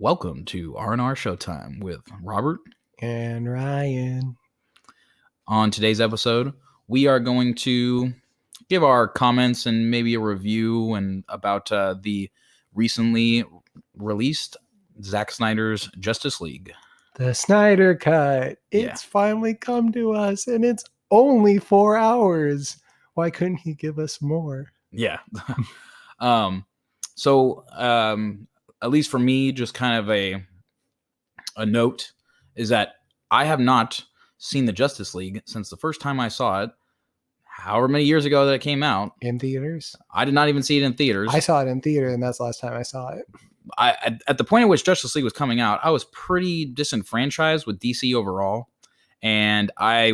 Welcome to R&R Showtime with Robert and Ryan. On today's episode, we are going to give our comments and maybe a review and about the recently released Zack Snyder's Justice League. The Snyder Cut. It's finally come to us, and it's only 4 hours. Why couldn't he give us more? Yeah. So at least for me, just kind of a note is that I have not seen the Justice League since the first time I saw it, however many years ago that it came out. In theaters? I did not even see it in theaters. I saw it in theater, and that's the last time I saw it. At the point at which Justice League was coming out, I was pretty disenfranchised with DC overall. And I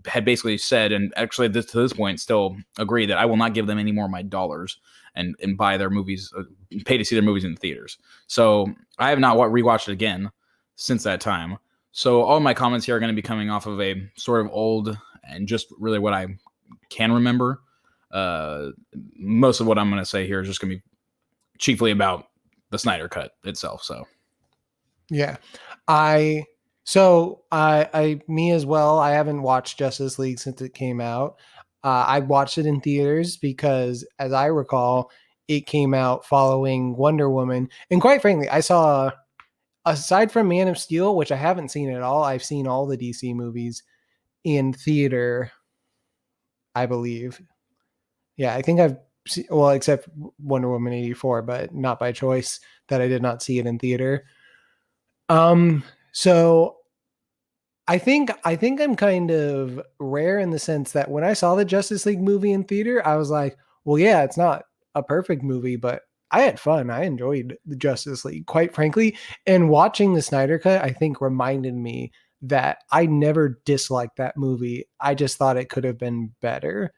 had basically said, and actually to this point still agree, that I will not give them any more of my dollars and buy their movies, pay to see their movies in the theaters. So I have not rewatched it again since that time. So all my comments here are going to be coming off of a sort of old and just really what I can remember. Most of what I'm going to say here is just going to be chiefly about the Snyder Cut itself. So, yeah, me as well. I haven't watched Justice League since it came out. I watched it in theaters because, as I recall, it came out following Wonder Woman. And quite frankly, I saw, aside from Man of Steel, which I haven't seen at all, I've seen all the DC movies in theater, I believe. Yeah, I think I've seen, well, except Wonder Woman 84, but not by choice, that I did not see it in theater. So I think I'm kind of rare in the sense that when I saw the Justice League movie in theater, I was like, well, yeah, it's not a perfect movie, but I had fun. I enjoyed the Justice League, quite frankly. And watching the Snyder Cut, I think, reminded me that I never disliked that movie. I just thought it could have been better.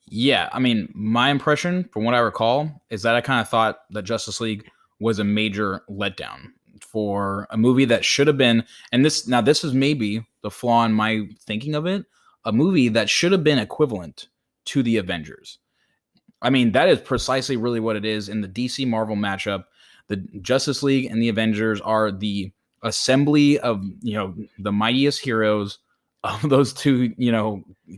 Yeah, I mean, my impression, from what I recall, is that I kind of thought that Justice League was a major letdown for a movie that should have been, and this is maybe the flaw in my thinking of it, a movie that should have been equivalent to the Avengers. I mean, that is precisely really what it is in the DC Marvel matchup. The Justice League and the Avengers are the assembly of, the mightiest heroes of those two,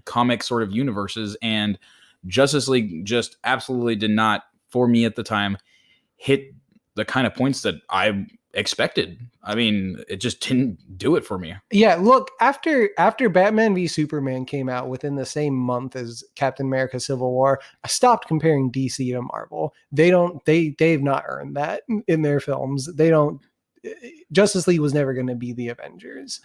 comic sort of universes. And Justice League just absolutely did not, for me at the time, hit the kind of points that I expected. I mean, it just didn't do it for me. Yeah, look, after Batman v Superman came out within the same month as Captain America Civil War, I stopped comparing DC to Marvel. They've not earned that in their films. Justice League was never going to be the Avengers.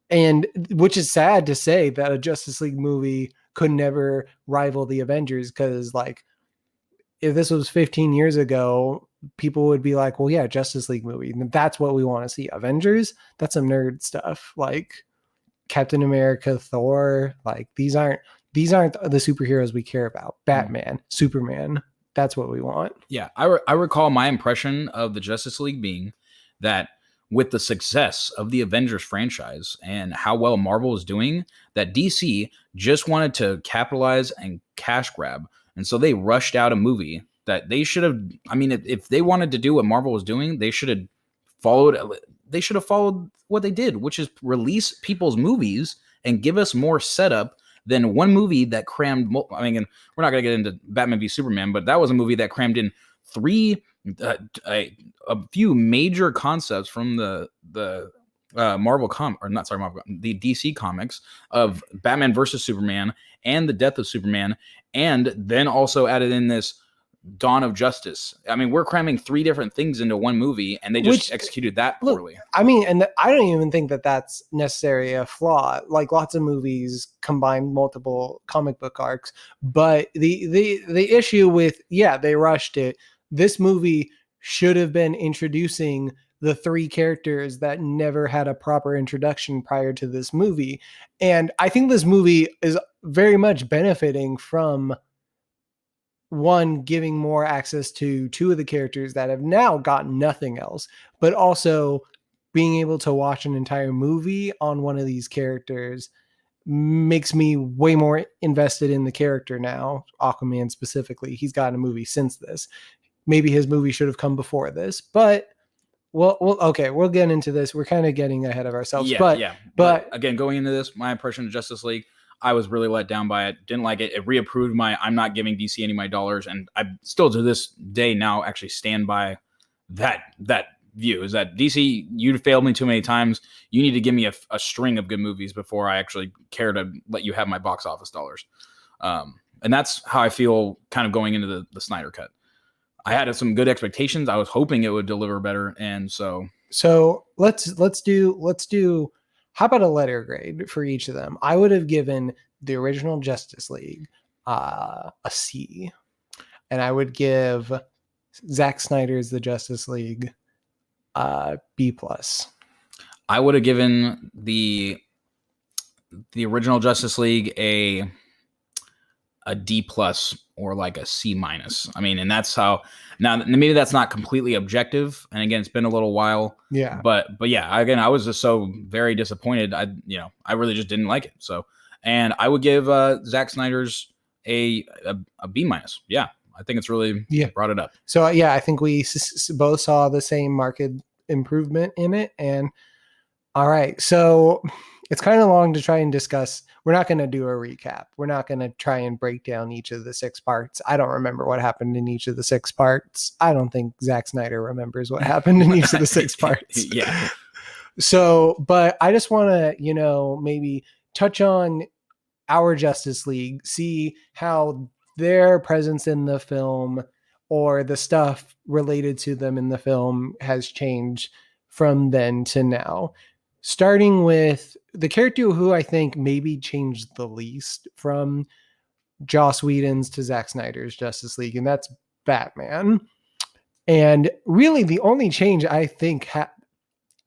And which is sad to say that a Justice League movie could never rival the Avengers, because like if this was 15 years ago, people would be like, well, yeah, Justice League movie. And that's what we want to see. Avengers, that's some nerd stuff. Like Captain America, Thor, like these aren't the superheroes we care about. Batman, Superman, that's what we want. Yeah, I recall my impression of the Justice League being that with the success of the Avengers franchise and how well Marvel is doing, that DC just wanted to capitalize and cash grab. And so they rushed out a movie that they should have, I mean, if they wanted to do what Marvel was doing, they should have followed what they did, which is release people's movies and give us more setup than one movie that crammed, I mean, and we're not going to get into Batman v Superman, but that was a movie that crammed in a few major concepts from the the DC comics of Batman versus Superman and the death of Superman, and then also added in this Dawn of Justice. I mean, we're cramming 3 different things into one movie, and they just executed that poorly. I mean, and I don't even think that that's necessarily a flaw. Like lots of movies combine multiple comic book arcs, but the issue with, they rushed it. This movie should have been introducing the 3 characters that never had a proper introduction prior to this movie. And I think this movie is very much benefiting from, one, giving more access to 2 of the characters that have now got nothing else, but also being able to watch an entire movie on one of these characters makes me way more invested in the character now. Aquaman specifically, he's gotten a movie since this. Maybe his movie should have come before this, but Okay, we'll get into this. We're kind of getting ahead of ourselves. Yeah. But again, going into this, my impression of Justice League, I was really let down by it. Didn't like it. It reapproved my I'm not giving DC any of my dollars, and I still to this day now actually stand by that view. Is that DC, you failed me too many times. You need to give me a string of good movies before I actually care to let you have my box office dollars. And that's how I feel kind of going into the Snyder Cut. I had some good expectations. I was hoping it would deliver better, and so let's do. How about a letter grade for each of them? I would have given the original Justice League a C, and I would give Zack Snyder's The Justice League B+. I would have given the original Justice League a D+ or like a C-. I mean, and that's how. Now maybe that's not completely objective, and again, it's been a little while. Yeah. But yeah, again, I was just so very disappointed. I really just didn't like it. So, and I would give Zack Snyder's a B-. Yeah, I think it's really brought it up. So yeah, I think we both saw the same marked improvement in it. And all right, so it's kind of long to try and discuss. We're not going to do a recap. We're not going to try and break down each of the 6 parts. I don't remember what happened in each of the 6 parts. I don't think Zack Snyder remembers what happened in each of the 6 parts. Yeah. So, but I just want to, maybe touch on our Justice League, see how their presence in the film or the stuff related to them in the film has changed from then to now. Starting with the character who I think maybe changed the least from Joss Whedon's to Zack Snyder's Justice League, and that's Batman. And really the only change I think,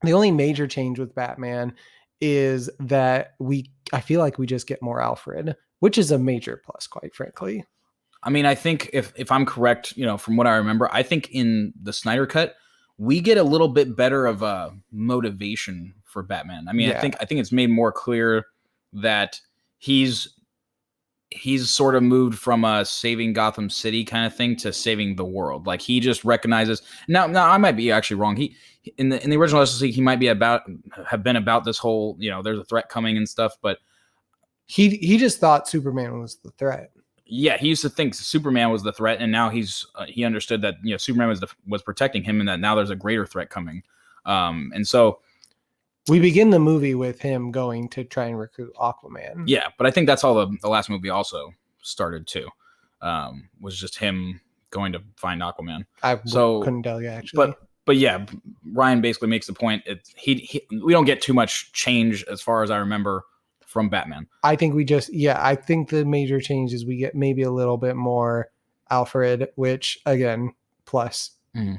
the only major change with Batman is that I feel like we just get more Alfred, which is a major plus, quite frankly. I mean, I think if I'm correct, from what I remember, I think in the Snyder Cut, we get a little bit better of a motivation for Batman. I mean, I think it's made more clear that he's sort of moved from a saving Gotham City kind of thing to saving the world. Like he just recognizes now I might be actually wrong. He in the original Justice League, he might be have been about this whole, there's a threat coming and stuff, but he just thought Superman was the threat. Yeah, he used to think Superman was the threat, and now he understood that Superman was protecting him, and that now there's a greater threat coming. And so we begin the movie with him going to try and recruit Aquaman. Yeah, but I think that's all the last movie also started too. Was just him going to find Aquaman. Couldn't tell you actually. But yeah, Ryan basically makes the point. We don't get too much change as far as I remember from Batman. I think I think the major change is we get maybe a little bit more Alfred, which again, plus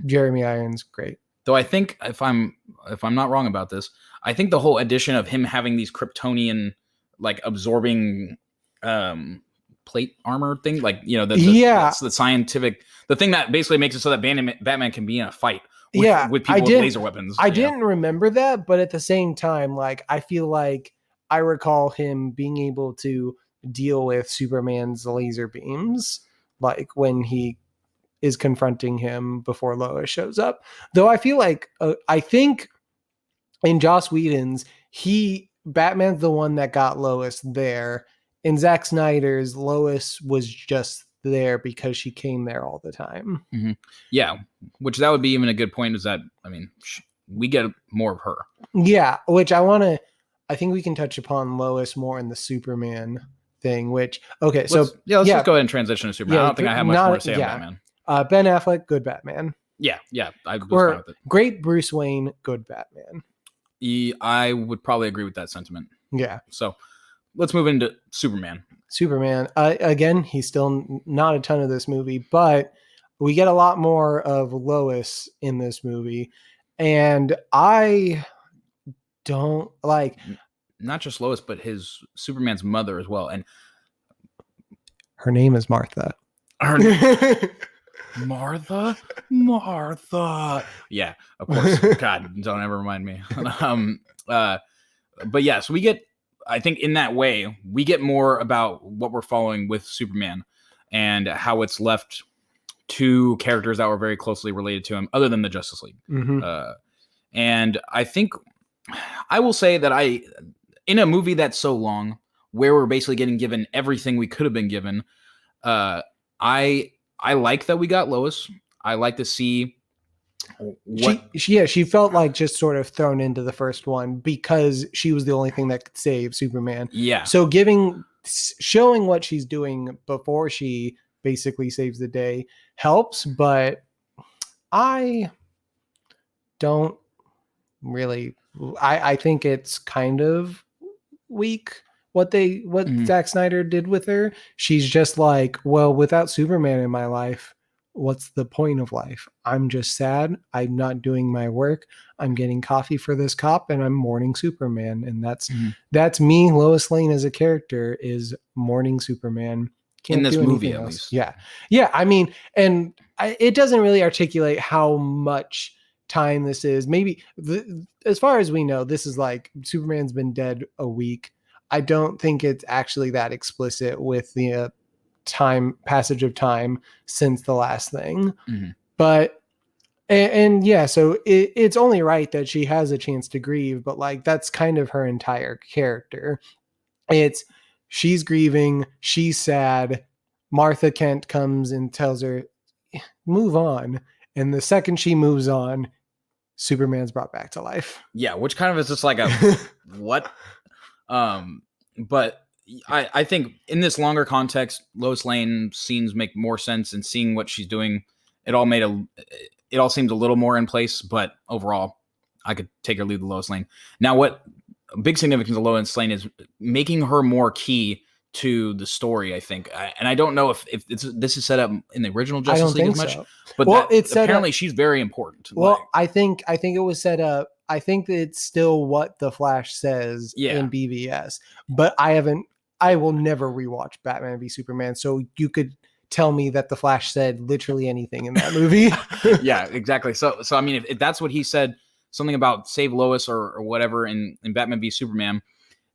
Jeremy Irons, great. Though I think if I'm not wrong about this, I think the whole addition of him having these Kryptonian like absorbing plate armor thing, like that's the scientific, the thing that basically makes it so that Batman can be in a fight with people with laser weapons. I didn't remember that, but at the same time, like I feel like I recall him being able to deal with Superman's laser beams, like when he is confronting him before Lois shows up. Though I feel like, I think in Joss Whedon's, Batman's the one that got Lois there. In Zack Snyder's, Lois was just there because she came there all the time. Mm-hmm. Yeah, which that would be even a good point, is that, I mean, we get more of her. Yeah, which I think we can touch upon Lois more in the Superman thing, which, let's just go ahead and transition to Superman. I don't think I have much more to say on Batman. Ben Affleck, good Batman. Yeah, I was fine with it. Great Bruce Wayne, good Batman. I would probably agree with that sentiment. Yeah. So let's move into Superman. Again, he's still not a ton of this movie, but we get a lot more of Lois in this movie. And I don't like, not just Lois, but his Superman's mother as well. And her name is Martha. Martha. Yeah, of course. God, don't ever remind me. But yeah, so we get, I think in that way, we get more about what we're following with Superman and how it's left to characters that were very closely related to him, other than the Justice League. Mm-hmm. And I think I will say that in a movie that's so long, where we're basically getting given everything we could have been given, I like that we got Lois. I like to see what she felt like just sort of thrown into the first one because she was the only thing that could save Superman. Yeah. So showing what she's doing before she basically saves the day helps, but I don't really. I think it's kind of weak what Zack Snyder did with her. She's just like, well, without Superman in my life, what's the point of life? I'm just sad. I'm not doing my work. I'm getting coffee for this cop and I'm mourning Superman. And that's me. Lois Lane as a character is mourning Superman. Can't in this movie, at least. Yeah. Yeah. I mean, and it doesn't really articulate how much time this is. Maybe as far as we know, this is like Superman's been dead a week. I don't think it's actually that explicit with the passage of time since the last thing. But and yeah, so it's only right that she has a chance to grieve, but like that's kind of her entire character. She's grieving, she's sad. Martha Kent comes and tells her, move on. And the second she moves on, Superman's brought back to life. Yeah, which kind of is just like a what? But I think in this longer context, Lois Lane scenes make more sense, and seeing what she's doing, it all seems a little more in place. But overall, I could take or leave the Lois Lane. Now, what big significance of Lois Lane is making her more key to the story, I think. And I don't know if this is set up in the original Justice League as much, but apparently she's very important. Well, I think it was set up. I think that it's still what the Flash says in BVS, but I will never rewatch Batman v Superman. So you could tell me that the Flash said literally anything in that movie. Yeah, exactly. So I mean, if that's what he said, something about save Lois or whatever in Batman v Superman,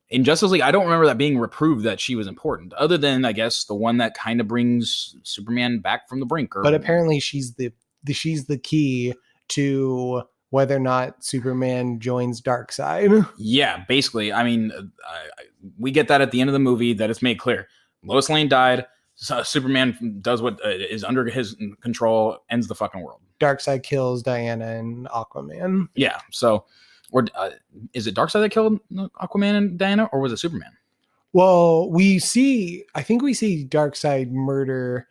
in Justice League, I don't remember that being reproved that she was important, other than I guess the one that kind of brings Superman back from the brink. But apparently she's the key to whether or not Superman joins Darkseid. Yeah, basically. I mean, we get that at the end of the movie that it's made clear. Lois Lane died. So Superman does what is under his control, ends the fucking world. Darkseid kills Diana and Aquaman. Yeah. So, is it Darkseid that killed Aquaman and Diana, or was it Superman? Well, I think we see Darkseid murder.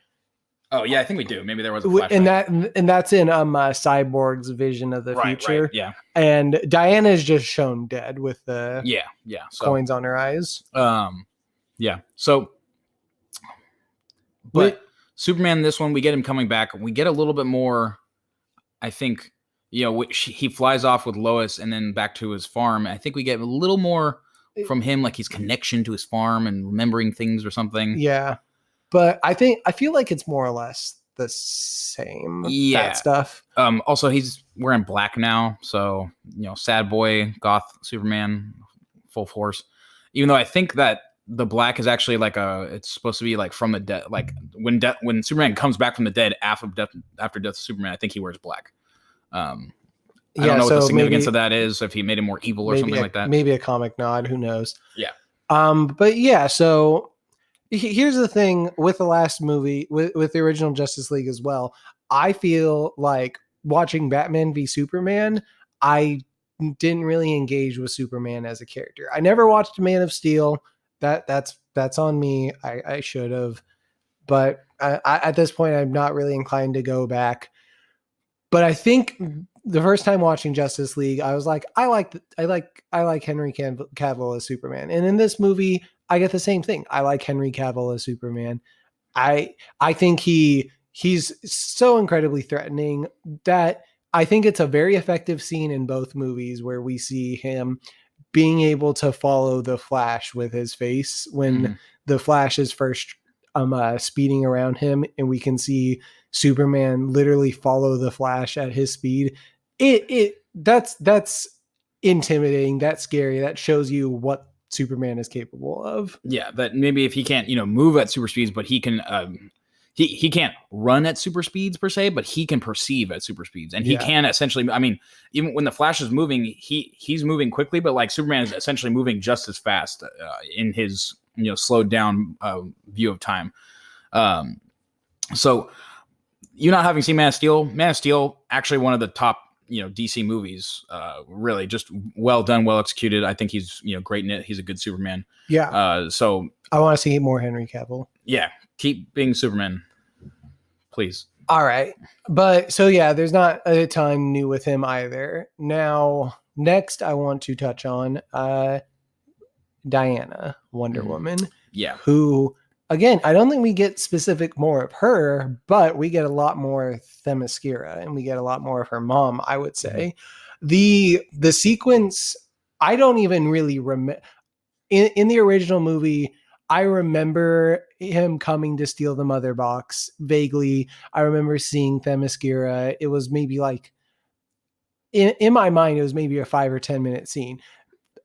Oh yeah, I think we do. Maybe there was a flashback. And that's in Cyborg's vision of the future. Right, yeah. And Diana is just shown dead with the coins on her eyes. Yeah. So, but Superman, this one, we get him coming back. We get a little bit more. I think he flies off with Lois and then back to his farm. I think we get a little more from him, like his connection to his farm and remembering things or something. Yeah. But I feel like it's more or less the same. Yeah. That stuff. Also, he's wearing black now. So, sad boy, goth Superman, full force. Even though I think that the black is actually like it's supposed to be like from the dead. Like when Superman comes back from the dead after death of Superman, I think he wears black. I don't know what the significance of that is, if he made him more evil or something like that. Maybe a comic nod. Who knows? Yeah. But yeah, so here's the thing with the last movie, with the original Justice League as well. I feel like watching Batman v Superman, I didn't really engage with Superman as a character. I never watched Man of Steel. That's on me. I should have. But at this point, I'm not really inclined to go back. But I think the first time watching Justice League, I was like, I like Henry Cavill as Superman. And in this movie, I get the same thing. I like Henry Cavill as Superman. I think he's so incredibly threatening that I think it's a very effective scene in both movies where we see him being able to follow the Flash with his face when the Flash is first speeding around him, and we can see Superman literally follow the Flash at his speed. That's intimidating. That's scary. That shows you what Superman is capable of. Yeah, that maybe if he can't, move at super speeds, but he can he can't run at super speeds per se, but he can perceive at super speeds, and he can essentially. I mean, even when the Flash is moving, he's moving quickly, but like Superman is essentially moving just as fast in his slowed down view of time. So you not having seen Man of Steel, actually one of the top DC movies. Really, just well done, well executed. I think he's great in it. He's a good Superman. Yeah. So I want to see more Henry Cavill. Yeah. Keep being Superman, please. All right. But so, yeah, there's not a ton new with him either. Now, next, I want to touch on Diana, Wonder Woman. Yeah. Who, again, I don't think we get specific more of her, but we get a lot more Themyscira, and we get a lot more of her mom, I would say. The sequence, I don't even really remember. In the original movie, I remember him coming to steal the mother box vaguely. I remember seeing Themyscira. It was maybe like, in my mind, it was maybe a 5 or 10 minute scene.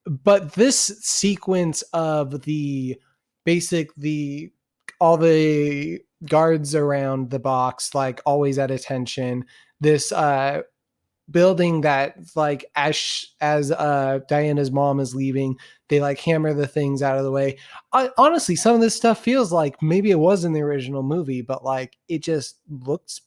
But this sequence of all the guards around the box, like always at attention, this building that like as Diana's mom is leaving, they like hammer the things out of the way. Honestly, some of this stuff feels like maybe it was in the original movie, but like it just looks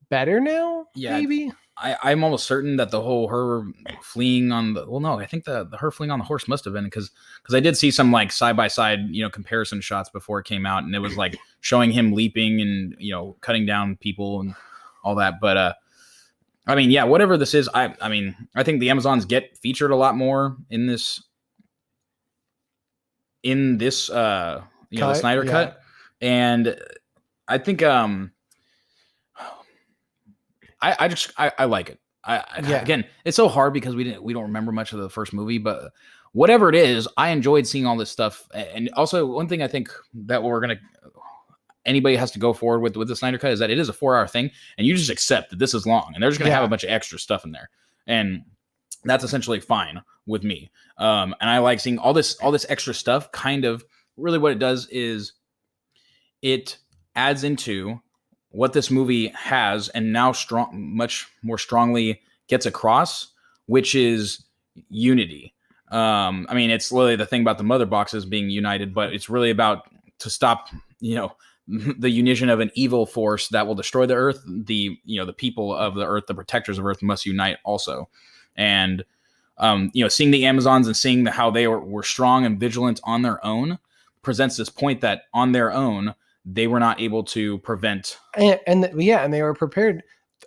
better now. Yeah, maybe. I'm almost certain that the whole her fleeing on the I think the her fleeing on the horse must have been because I did see some like side by side comparison shots before it came out, and it was like showing him leaping and cutting down people and all that. But I mean, yeah, whatever this is, I mean, I think the Amazons get featured a lot more in this the Snyder Cut, and I think I like it. Again, it's so hard because we don't remember much of the first movie, but whatever it is, I enjoyed seeing all this stuff. And also, one thing I think that anybody has to go forward with the Snyder Cut is that it is a 4-hour thing, and you just accept that this is long, and they're just going to have a bunch of extra stuff in there, and that's essentially fine with me. And I like seeing all this extra stuff. Kind of really what it does is it adds into what this movie has, and now much more strongly gets across, which is unity. I mean, it's literally the thing about the mother boxes being united, but it's really about to stop, the unition of an evil force that will destroy the earth. The people of the earth, the protectors of earth, must unite also. And seeing the Amazons and seeing how they were strong and vigilant on their own presents this point that on their own they were not able to prevent. And they were prepared.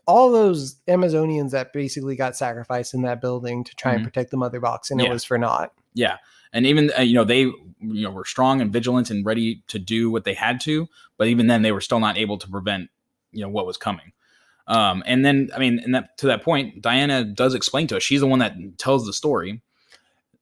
All those Amazonians that basically got sacrificed in that building to try and protect the mother box, and it was for naught. Yeah. And even, they, were strong and vigilant and ready to do what they had to, but even then they were still not able to prevent, what was coming. And then, I mean, to that point, Diana does explain to us, she's the one that tells the story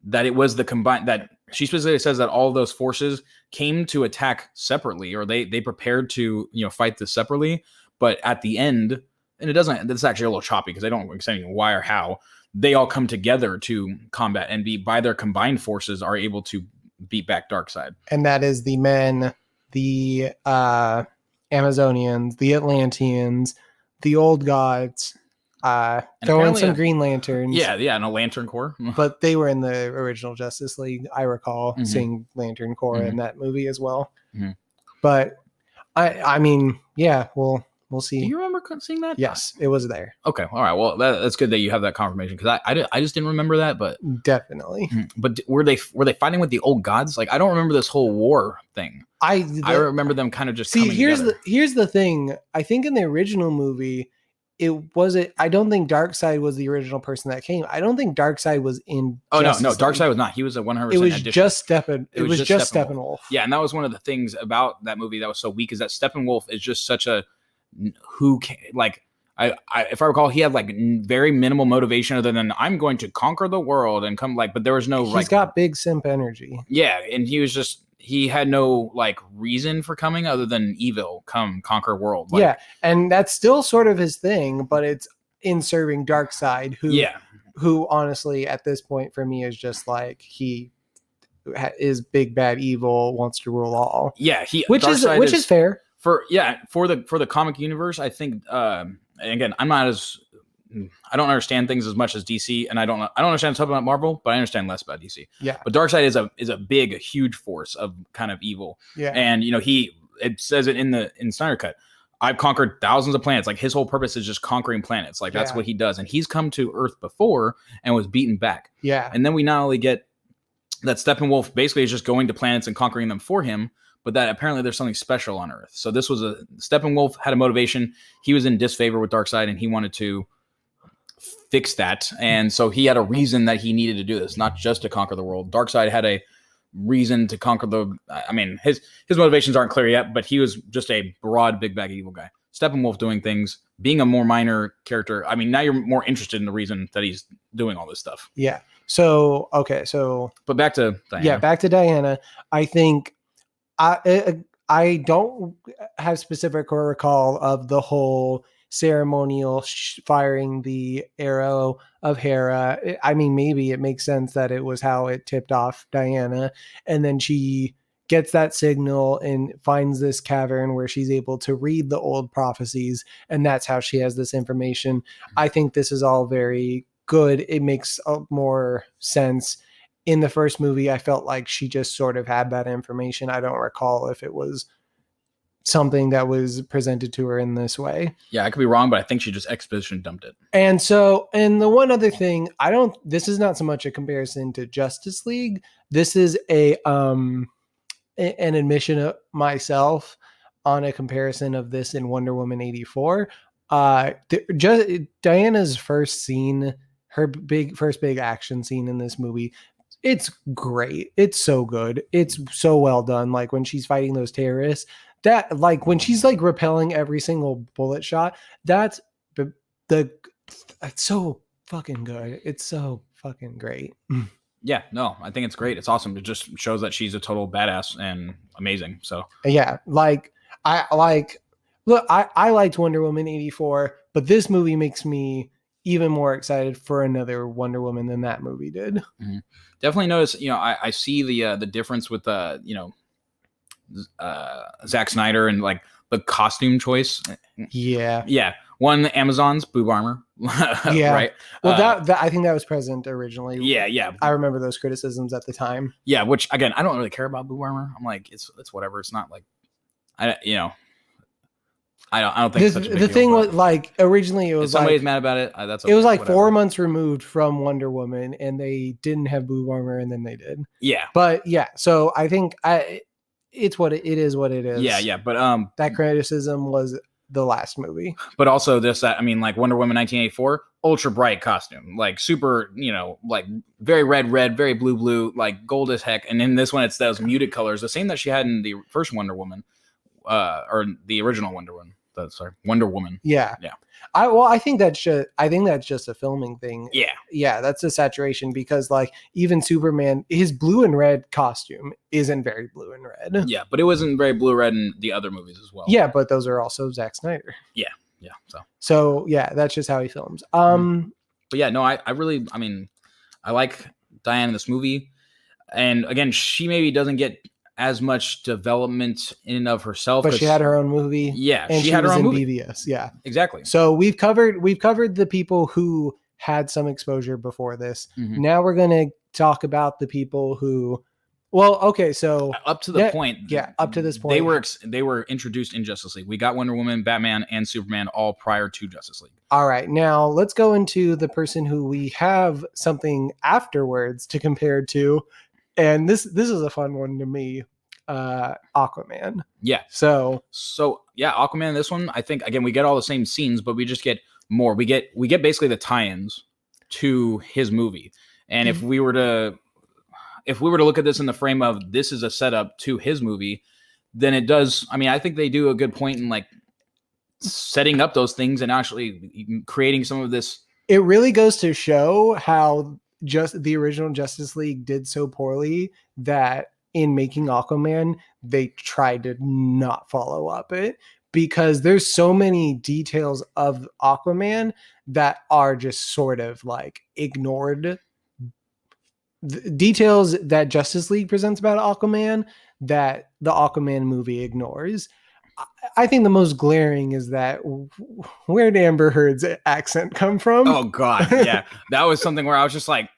that it was that she specifically says that all of those forces came to attack separately, or they prepared to, fight this separately. But at the end, and it's actually a little choppy because they don't explain why or how, they all come together to combat and by their combined forces are able to beat back Darkseid. And that is the men, the Amazonians, the Atlanteans, the old gods, throw in some Green Lanterns. Yeah, and a Lantern Corps. But they were in the original Justice League. I recall seeing Lantern Corps in that movie as well. Mm-hmm. But I mean, yeah, we'll see. Do you remember seeing that? Yes, it was there. Okay, all right. Well, that's good that you have that confirmation because I just didn't remember that. But definitely. But were they fighting with the old gods? Like I don't remember this whole war thing. I remember them kind of just coming together. Here's the thing. I think in the original movie, I don't think Darkseid was the original person that came. I don't think Darkseid was in. Oh no, Darkseid was not. He was a 100%. It was just Steppenwolf. Yeah, and that was one of the things about that movie that was so weak is that Steppenwolf is just such a if I recall, he had like very minimal motivation other than I'm going to conquer the world and come but there was no. He's got big simp energy. Yeah, and he had no reason for coming other than evil come conquer world. Yeah, and that's still sort of his thing, but it's in serving Darkseid, who honestly at this point for me is just he is big bad evil, wants to rule all. Yeah, which is fair. for the comic universe, I think again, I don't understand things as much as DC, and I don't understand stuff about Marvel, but I understand less about DC. Yeah. But Darkseid is a big, huge force of kind of evil. Yeah. And it says it in Snyder Cut. I've conquered thousands of planets. Like his whole purpose is just conquering planets. Like that's what he does. And he's come to Earth before and was beaten back. Yeah. And then we not only get that Steppenwolf basically is just going to planets and conquering them for him, but that apparently there's something special on Earth. So this was Steppenwolf had a motivation. He was in disfavor with Darkseid and he wanted to fix that. And so he had a reason that he needed to do this, not just to conquer the world. Darkseid had a reason to conquer his motivations aren't clear yet, but he was just a broad, big bag evil guy. Steppenwolf doing things, being a more minor character. I mean, now you're more interested in the reason that he's doing all this stuff. Yeah. So, okay. So, but back to Diana. Yeah, back to Diana. I think I don't have specific recall of the whole ceremonial firing the arrow of Hera. I mean, maybe it makes sense that it was how it tipped off Diana, and then she gets that signal and finds this cavern where she's able to read the old prophecies, and that's how she has this information. I think this is all very good. It makes more sense. In the first movie, I felt like she just sort of had that information. I don't recall if it was something that was presented to her in this way. Yeah, I could be wrong, but I think she just exposition dumped it. And the one other thing, this is not so much a comparison to Justice League. This is an admission of myself on a comparison of this in Wonder Woman 84. Diana's first scene, her first big action scene in this movie, it's great. It's so good. It's so well done. Like when she's fighting those terrorists, that like when she's like repelling every single bullet shot, that's it's so fucking good. It's so fucking great. Yeah, no, I think it's great. It's awesome. It just shows that she's a total badass and amazing. So yeah, I liked Wonder Woman 84, but this movie makes me even more excited for another Wonder Woman than that movie did. Mm-hmm. Definitely notice, I see the difference with Zack Snyder and like the costume choice. Yeah. One, Amazon's boob armor. Yeah. Right. Well, that I think that was present originally. Yeah. I remember those criticisms at the time. Yeah. Which again, I don't really care about boob armor. I'm like, it's whatever. It's not like, I don't think it's such a big the deal, thing was like originally it was if somebody's like, mad about it. That's okay, it was like whatever. 4 months removed from Wonder Woman, and they didn't have boob armor, and then they did. Yeah, but yeah, so I think it's what it is. What it is. Yeah, but that criticism was the last movie. But also like Wonder Woman 1984, ultra bright costume, like super, like very red, very blue, like gold as heck. And in this one, it's those muted colors, the same that she had in the first Wonder Woman, or the original Wonder Woman. Wonder Woman. Yeah. I think that's just a filming thing. Yeah, that's a saturation because like even Superman, his blue and red costume isn't very blue and red. Yeah, but it wasn't very blue red in the other movies as well. Yeah, but those are also Zack Snyder. Yeah. So yeah, that's just how he films. But yeah, no, I really, I like Diane in this movie, and again, she maybe doesn't get as much development in and of herself, but she had her own movie. Yeah, and she had her own movie. BVS. Yeah, exactly. So we've covered the people who had some exposure before this. Mm-hmm. Now we're gonna talk about the people who, so up to the point, up to this point, they were introduced in Justice League. We got Wonder Woman, Batman, and Superman all prior to Justice League. All right, now let's go into the person who we have something afterwards to compare to. And this is a fun one to me, Aquaman. Yeah. So yeah, Aquaman. This one, I think again we get all the same scenes, but we just get more. We get basically the tie-ins to his movie. And if we were to look at this in the frame of this is a setup to his movie, then it does. I think they do a good point in like setting up those things and actually creating some of this. It really goes to show how just the original Justice League did so poorly that in making Aquaman, they tried to not follow up it because there's so many details of Aquaman that are just sort of like ignored. The details that Justice League presents about Aquaman that the Aquaman movie ignores. I think the most glaring is that where did Amber Heard's accent come from? Oh God, yeah, that was something where I was just like,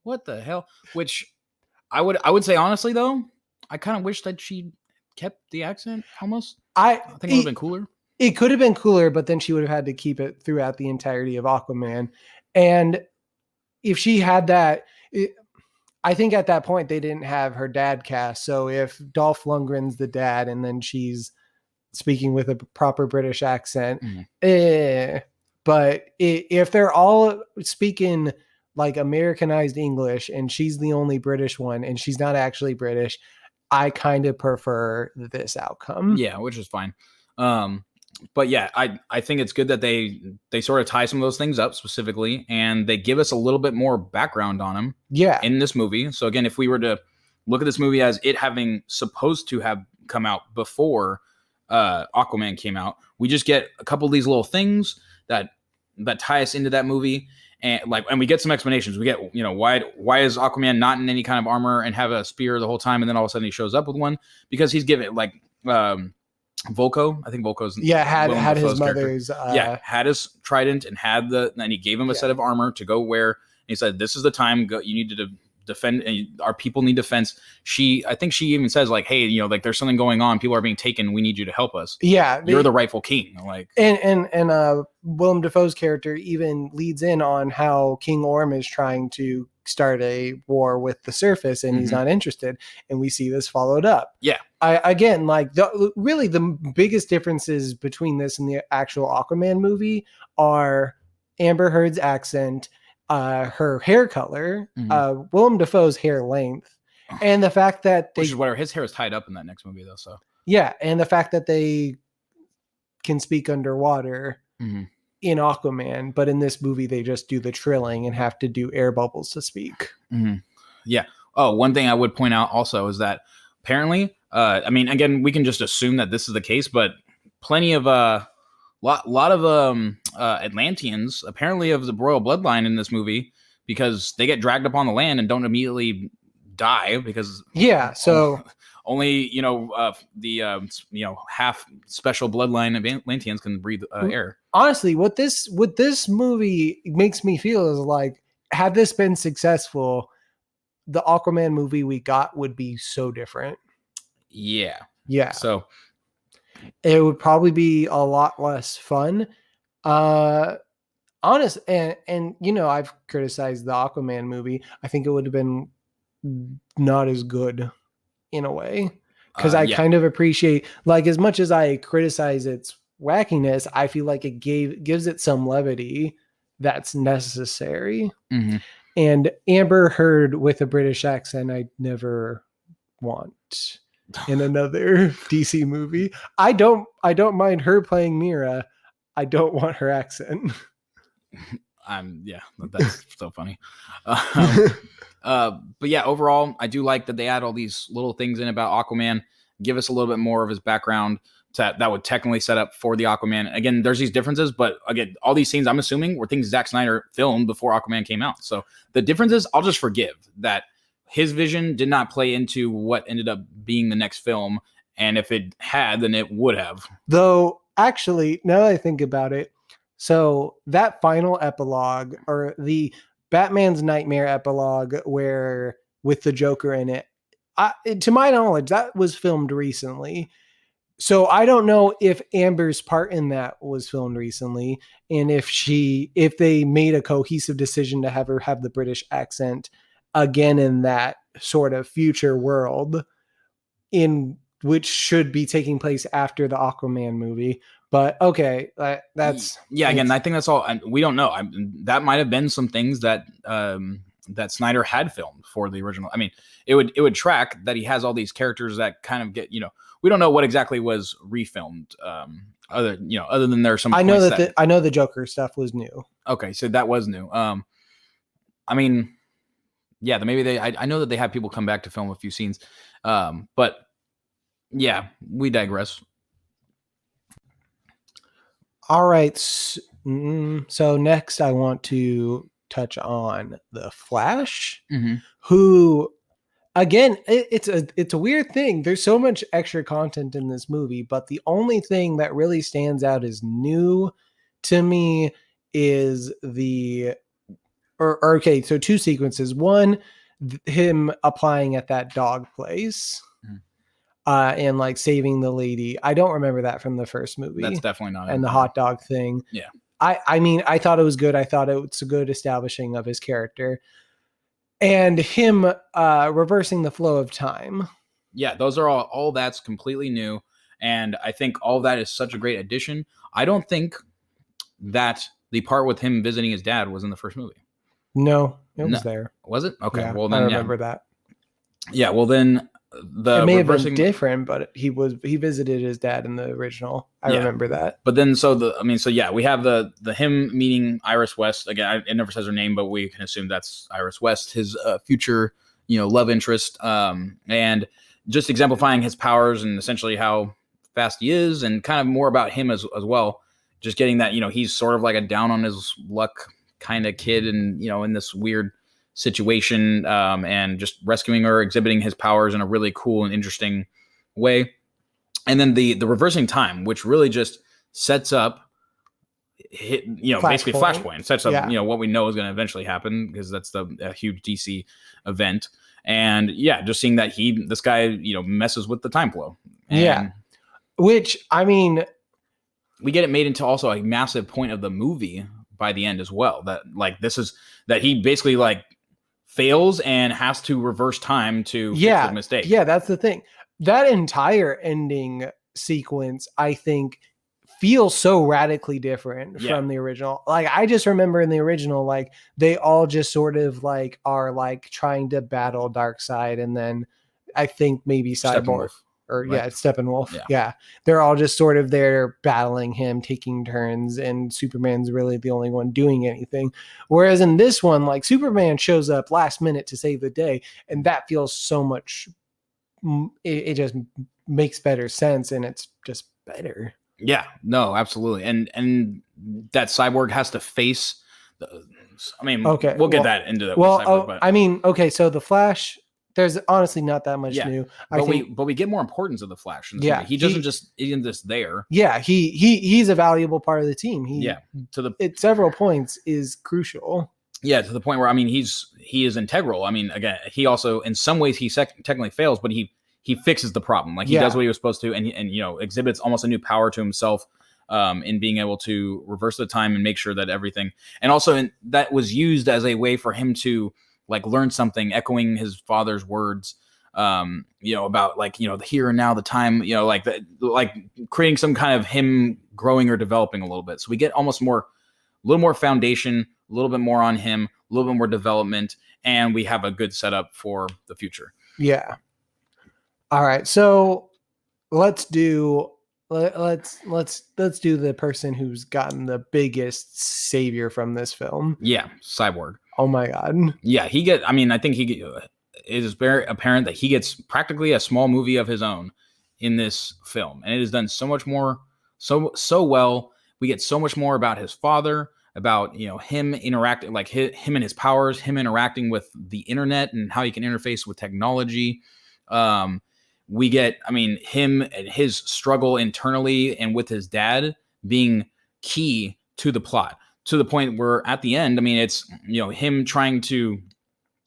what the hell? Which I would say honestly though, I kind of wish that she kept the accent almost. I think it would have been cooler. It could have been cooler, but then she would have had to keep it throughout the entirety of Aquaman. And if she had that, I think at that point they didn't have her dad cast. So if Dolph Lundgren's the dad and then she's speaking with a proper British accent, but if they're all speaking like Americanized English and she's the only British one and she's not actually British, I kind of prefer this outcome. Yeah, which is fine. But yeah, I think it's good that they sort of tie some of those things up specifically, and they give us a little bit more background on him. Yeah. In this movie. So again, if we were to look at this movie as it having supposed to have come out before Aquaman came out, we just get a couple of these little things that tie us into that movie, and we get some explanations. We get, why is Aquaman not in any kind of armor and have a spear the whole time, and then all of a sudden he shows up with one because he's given Volko, I think Volko's had his mother's had his trident and and he gave him a set of armor to go wear. And he said, "This is the time. You need to defend. Our people need defense." I think she even says like, "Hey, there's something going on. People are being taken. We need you to help us. Yeah, you're the rightful king." And Willem Dafoe's character even leads in on how King Orm is trying to start a war with the surface and he's not interested, and we see this followed up. Yeah. Really the biggest differences between this and the actual Aquaman movie are Amber Heard's accent, her hair color, Willem Dafoe's hair length, and the fact that which is where his hair is tied up in that next movie though. So yeah, and the fact that they can speak underwater in Aquaman, but in this movie they just do the trilling and have to do air bubbles to speak. Yeah. Oh, one thing I would point out also is that apparently, again, we can just assume that this is the case, but plenty of lot of Atlanteans apparently of the royal bloodline in this movie, because they get dragged up on the land and don't immediately die because only the half special bloodline of Atlanteans can breathe air. Honestly, what this movie makes me feel is like, had this been successful, the Aquaman movie we got would be so different. Yeah. So it would probably be a lot less fun. Honest, and I've criticized the Aquaman movie. I think it would have been not as good in a way, because I kind of appreciate, like, as much as I criticize its wackiness, I feel like it gives it some levity that's necessary. And Amber Heard with a British accent, I'd never want in another DC movie. I don't mind her playing Mira. I don't want her accent. That's so funny. But yeah, overall, I do like that they add all these little things in about Aquaman, give us a little bit more of his background that would technically set up for the Aquaman. Again, there's these differences, but again, all these scenes I'm assuming were things Zack Snyder filmed before Aquaman came out. So the differences, I'll just forgive that his vision did not play into what ended up being the next film. And if it had, then it would have. Though, actually, now that I think about it, so that final epilogue, or the Batman's Nightmare epilogue, where with the Joker in it, to my knowledge, that was filmed recently. So I don't know if Amber's part in that was filmed recently, and if they made a cohesive decision to have her have the British accent again in that sort of future world, in which should be taking place after the Aquaman movie. But okay, that's again, I think that's all. We don't know. That might have been some things that that Snyder had filmed for the original. I mean, it would track that he has all these characters that kind of get, we don't know what exactly was refilmed. Other than there are some. I know I know the Joker stuff was new. Okay, so that was new. I mean, yeah, maybe I know that they have people come back to film a few scenes, but yeah, we digress. All right, so next I want to touch on the Flash, who again, it's a weird thing. There's so much extra content in this movie, but the only thing that really stands out as new to me is okay, so two sequences. One, him applying at that dog place. And like saving the lady. I don't remember that from the first movie. That's definitely not. And the hot dog thing. Yeah. I mean, I thought it was good. I thought it was a good establishing of his character. And him reversing the flow of time. Yeah, those are all that's completely new. And I think all that is such a great addition. I don't think that the part with him visiting his dad was in the first movie. No, it was there. Was it? Okay. Yeah, well, then I remember that. Yeah. Well, then it may have been different, but he visited his dad in the original. I remember that. But then, so we have the him meeting Iris West again. It never says her name, but we can assume that's Iris West, his future, love interest, and just exemplifying his powers and essentially how fast he is, and kind of more about him as well. Just getting that, he's sort of like a down on his luck kind of kid, and in this weird situation, and just rescuing her, exhibiting his powers in a really cool and interesting way. And then the reversing time, which really just sets up basically Flashpoint, sets up what we know is going to eventually happen, because that's a huge DC event. And just seeing that this guy messes with the time flow. And which, I mean, we get it made into also a massive point of the movie by the end as well, that like that he basically like fails and has to reverse time to fix the mistake. Yeah, that's the thing. That entire ending sequence, I think, feels so radically different from the original. Like, I just remember in the original, like, they all just sort of like are like trying to battle Darkseid, and then I think maybe Cyborg or Steppenwolf. Yeah. They're all just sort of there battling him, taking turns, and Superman's really the only one doing anything. Whereas in this one, like, Superman shows up last minute to save the day, and that feels so much, it just makes better sense, and it's just better. Yeah, no, absolutely. And that Cyborg has to face we'll get that into that. Cyborg, so the Flash, there's honestly not that much new. But we get more importance of the Flash. He isn't just there. Yeah, he's a valuable part of the team. At several points is crucial. Yeah, to the point where he is integral. Again, he also in some ways he technically fails, but he fixes the problem. Like, he does what he was supposed to, and exhibits almost a new power to himself in being able to reverse the time and make sure that everything, and also that was used as a way for him to like learn something, echoing his father's words, about like, the here and now, the time, like creating some kind of him growing or developing a little bit. So we get a little more foundation, a little bit more on him, a little bit more development, and we have a good setup for the future. Yeah. All right. So let's do the person who's gotten the biggest savior from this film. Yeah. Cyborg. Oh my God. Yeah. I think it is very apparent that he gets practically a small movie of his own in this film. And it is done so much more, so well. We get so much more about his father, about, him interacting, like him and his powers, him interacting with the internet and how he can interface with technology. We get, him and his struggle internally and with his dad being key to the plot, to the point where at the end, it's, him trying to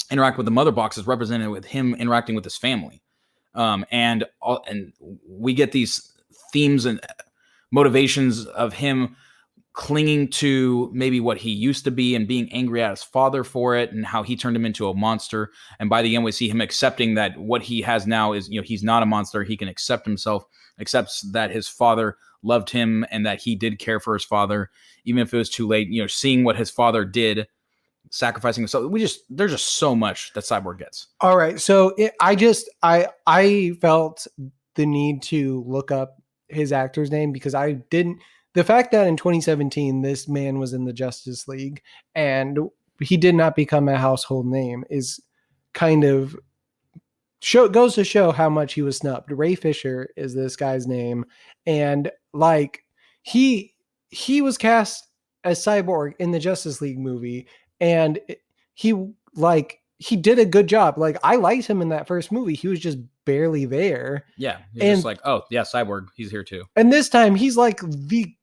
interact with the mother box is represented with him interacting with his family. And we get these themes and motivations of him clinging to maybe what he used to be and being angry at his father for it, and how he turned him into a monster. And by the end, we see him accepting that what he has now is, he's not a monster. He can accept himself, accepts that his father loved him and that he did care for his father, even if it was too late, seeing what his father did, sacrificing himself. There's just so much that Cyborg gets. All right. So I felt the need to look up his actor's name, because I didn't. The fact that in 2017, this man was in the Justice League and he did not become a household name is kind of goes to show how much he was snubbed. Ray Fisher is this guy's name. And like, he was cast as Cyborg in the Justice League movie, and he like he did a good job. Like, I liked him in that first movie. He was just barely there. Yeah, you're just like, oh yeah, Cyborg, he's here too. And this time he's like the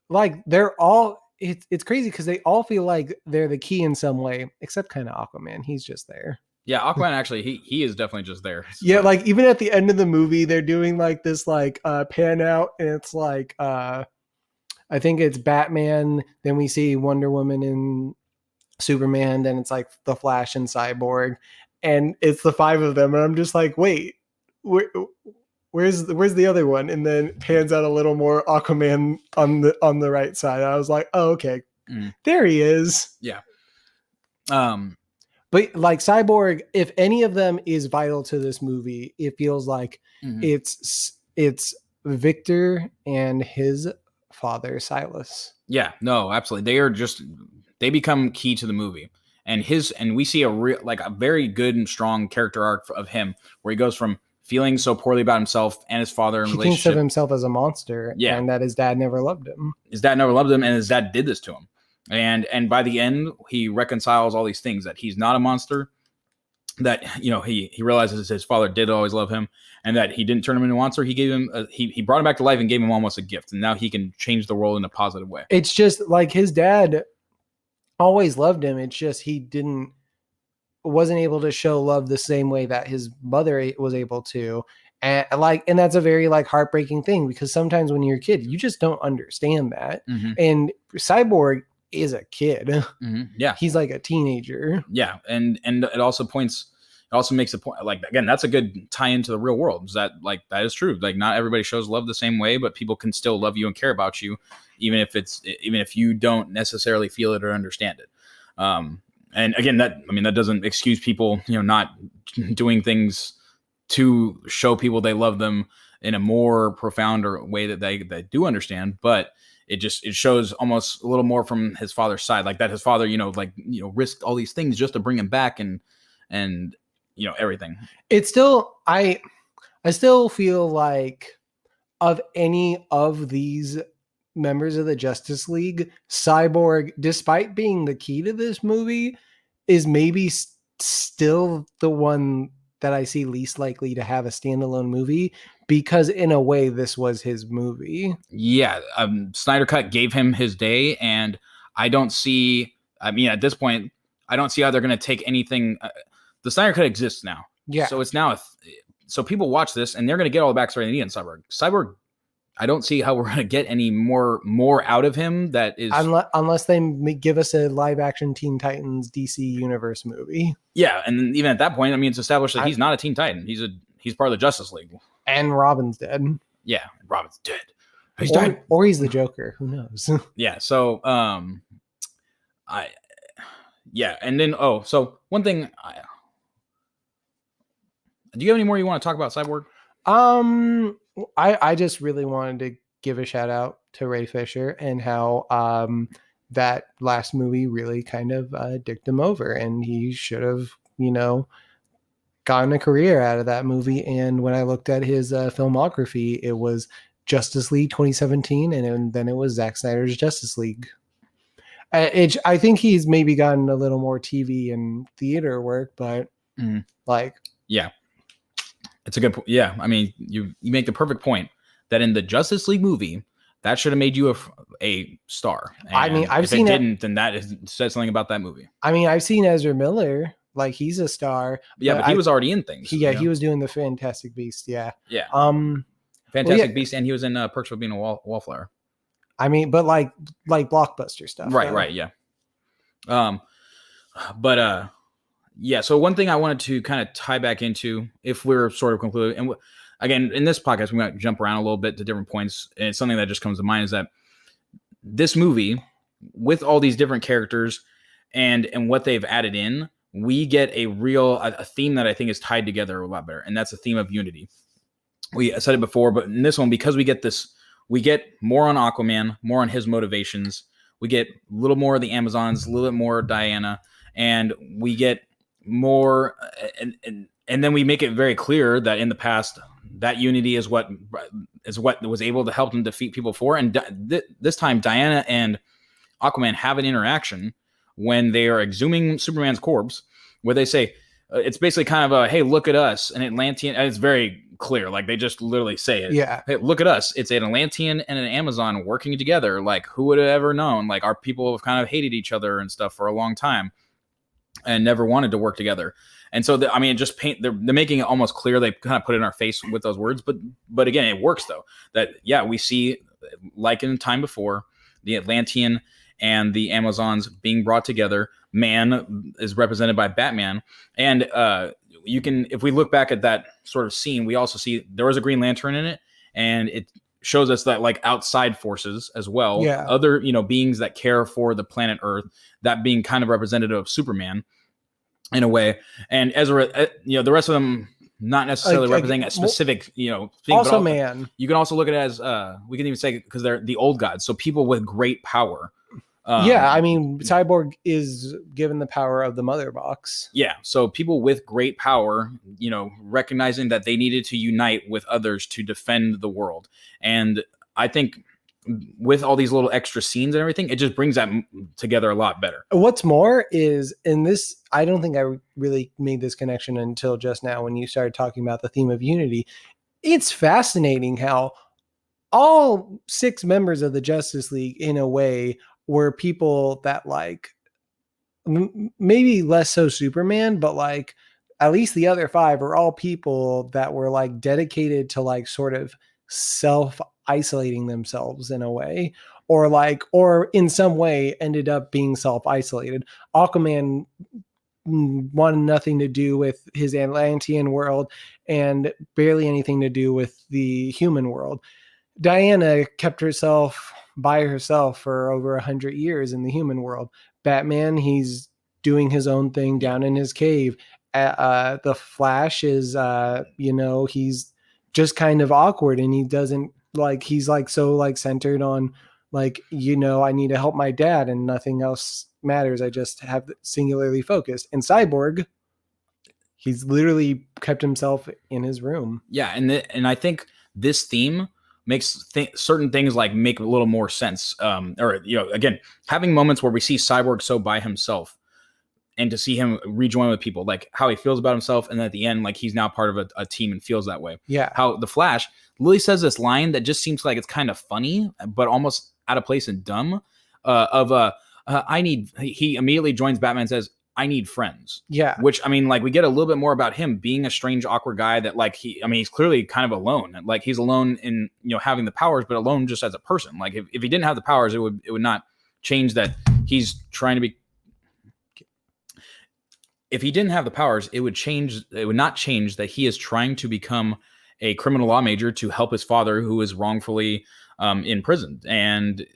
like they're all. It's crazy because they all feel like they're the key in some way, except kind of Aquaman. He's just there. Yeah, Aquaman actually, he is definitely just there. Yeah, like even at the end of the movie, they're doing like this like pan out, and it's like I think it's Batman. Then we see Wonder Woman and Superman. Then it's like the Flash and Cyborg, and it's the 5 of them. And I'm just like, wait, where's the other one? And then pans out a little more, Aquaman on the right side. I was like, oh, okay, there he is. Yeah. But like Cyborg, if any of them is vital to this movie, it feels like it's Victor and his father, Silas. Yeah, no, absolutely. They become key to the movie. And we see a very good and strong character arc of him, where he goes from feeling so poorly about himself and his father and relationship. He thinks of himself as a monster, and that his dad never loved him. His dad never loved him, and his dad did this to him. And by the end, he reconciles all these things, that he's not a monster, that he realizes his father did always love him, and that he didn't turn him into a monster. He gave him he brought him back to life and gave him almost a gift, and now he can change the world in a positive way. It's just like his dad always loved him. It's just he wasn't able to show love the same way that his mother was able to. And that's a very like heartbreaking thing, because sometimes when you're a kid, you just don't understand that. And Cyborg is a kid. Yeah, he's like a teenager. Yeah, and it also makes a point, like, again, that's a good tie into the real world, is that like that is true. Like, not everybody shows love the same way, but people can still love you and care about you, even if you don't necessarily feel it or understand it. And again, that doesn't excuse people not doing things to show people they love them in a more profound way that they do understand, but it shows almost a little more from his father's side, like that his father, risked all these things just to bring him back and everything. It's still, I still feel like, of any of these members of the Justice League, Cyborg, despite being the key to this movie, is maybe still the one that I see least likely to have a standalone movie, because in a way this was his movie. Yeah. Snyder Cut gave him his day, and at this point, I don't see how they're going to take anything. The Snyder Cut exists now. Yeah. So it's now, so people watch this and they're going to get all the backstory they need on Cyborg. Cyborg, I don't see how we're going to get any more out of him that is, unless they give us a live action Teen Titans DC Universe movie. Yeah, and even at that point, it's established that he's not a Teen Titan. He's part of the Justice League. And Robin's dead. Yeah, Robin's dead. He's died. Or he's the Joker. Who knows? Yeah. So, and then so one thing. Do you have any more you want to talk about Cyborg? I just really wanted to give a shout out to Ray Fisher and how that last movie really kind of dicked him over, and he should have gotten a career out of that movie. And when I looked at his filmography, it was Justice League 2017, and then it was Zack Snyder's Justice League. I think he's maybe gotten a little more TV and theater work, but yeah. It's a good point. Yeah, you make the perfect point that in the Justice League movie, that should have made you a star. And I've seen it didn't, then that says something about that movie. I've seen Ezra Miller, like he's a star. Yeah, but he was already in things. He was doing the Fantastic Beast. Yeah. Yeah. Fantastic Beast, and he was in Perks of Being a Wallflower. But like blockbuster stuff. Right. Yeah. Yeah, so one thing I wanted to kind of tie back into, if we're sort of concluded, and again, in this podcast, we might jump around a little bit to different points, and it's something that just comes to mind, is that this movie, with all these different characters and what they've added in, we get a theme that I think is tied together a lot better, and that's a theme of unity. I said it before, but in this one, because we get more on Aquaman, more on his motivations, we get a little more of the Amazons, a little bit more Diana, and we get more, and then we make it very clear that in the past, that unity is what was able to help them defeat people before. And this time, Diana and Aquaman have an interaction when they are exhuming Superman's corpse, where they say it's basically kind of a, hey, look at us, an Atlantean, and it's very clear, like they just literally say it. Yeah. Hey, look at us. It's an Atlantean and an Amazon working together. Like, who would have ever known? Like, our people have kind of hated each other and stuff for a long time and never wanted to work together. And so, I mean, just they're making it almost clear. They kind of put it in our face with those words. But again, it works, though. That, yeah, we see, like in time before, the Atlantean and the Amazons being brought together. Man is represented by Batman. And you can, if we look back at that sort of scene, we also see there was a Green Lantern in it. And it shows us that, like, outside forces as well. Yeah. Other, beings that care for the planet Earth, that being kind of representative of Superman in a way. And Ezra, the rest of them not necessarily representing a specific, thing, also man. You can also look at it as, we can even say, because they're the old gods. So people with great power. I mean, Cyborg is given the power of the mother box. Yeah. So people with great power, recognizing that they needed to unite with others to defend the world. And I think with all these little extra scenes and everything, it just brings that together a lot better. What's more is, in this, I don't think I really made this connection until just now when you started talking about the theme of unity. It's fascinating how all 6 members of the Justice League, in a way, were people that, like, maybe less so Superman, but like at least the other 5 are all people that were like dedicated to like sort of self-isolating themselves in a way, or in some way ended up being self-isolated. Aquaman wanted nothing to do with his Atlantean world and barely anything to do with the human world. Diana kept herself by herself for over 100 years in the human world. Batman, he's doing his own thing down in his cave. The Flash is, he's just kind of awkward, and he doesn't like, he's like so like centered on like, I need to help my dad and nothing else matters. I just have singularly focused. And Cyborg, he's literally kept himself in his room. Yeah. And I think this theme makes certain things like make a little more sense. Again, having moments where we see Cyborg so by himself and to see him rejoin with people, like how he feels about himself. And then at the end, like he's now part of a team and feels that way. Yeah. How the Flash literally says this line that just seems like it's kind of funny, but almost out of place and dumb he immediately joins Batman and says, I need friends. Yeah. Which, I mean, like we get a little bit more about him being a strange, awkward guy that like he's clearly kind of alone. Like he's alone in, having the powers, but alone just as a person. Like if he didn't have the powers, it would not change that he's trying to be. If he didn't have the powers, it would not change that he is trying to become a criminal law major to help his father who is wrongfully imprisoned. And,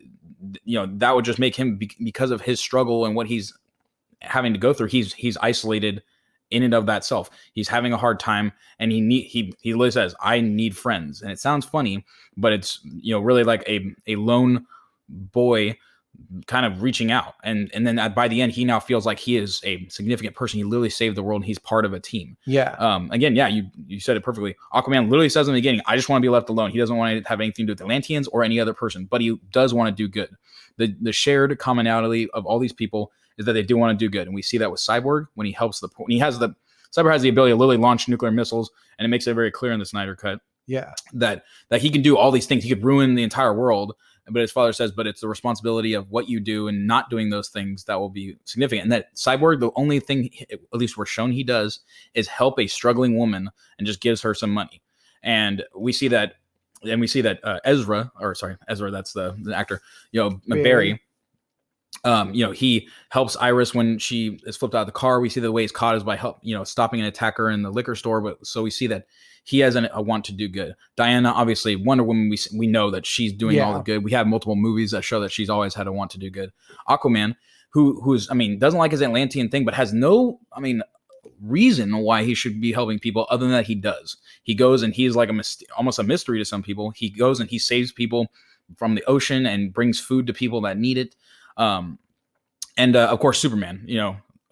that would just make him, because of his struggle and what he's having to go through, he's isolated in and of that self. He's having a hard time, and he literally says, I need friends. And it sounds funny, but it's, really like a lone boy kind of reaching out. And then by the end, he now feels like he is a significant person. He literally saved the world, and he's part of a team. Yeah. Again, yeah, you said it perfectly. Aquaman literally says in the beginning, I just want to be left alone. He doesn't want to have anything to do with Atlanteans or any other person, but he does want to do good. The shared commonality of all these people is that they do want to do good. And we see that with Cyborg when he helps Cyborg has the ability to literally launch nuclear missiles, and it makes it very clear in the Snyder Cut. Yeah. That he can do all these things. He could ruin the entire world. But his father says, but it's the responsibility of what you do and not doing those things that will be significant. And that Cyborg, the only thing, at least we're shown he does, is help a struggling woman and just gives her some money. And we see that, Ezra, that's the actor, Barry, he helps Iris when she is flipped out of the car. We see the way he's caught is by help, stopping an attacker in the liquor store. But so we see that he has a want to do good. Diana, obviously, Wonder Woman, we know that she's doing all the good. We have multiple movies that show that she's always had a want to do good. Aquaman, who's doesn't like his Atlantean thing, but has no, reason why he should be helping people other than that he does. He goes and he's like almost a mystery to some people. He goes and he saves people from the ocean and brings food to people that need it. And of course, Superman,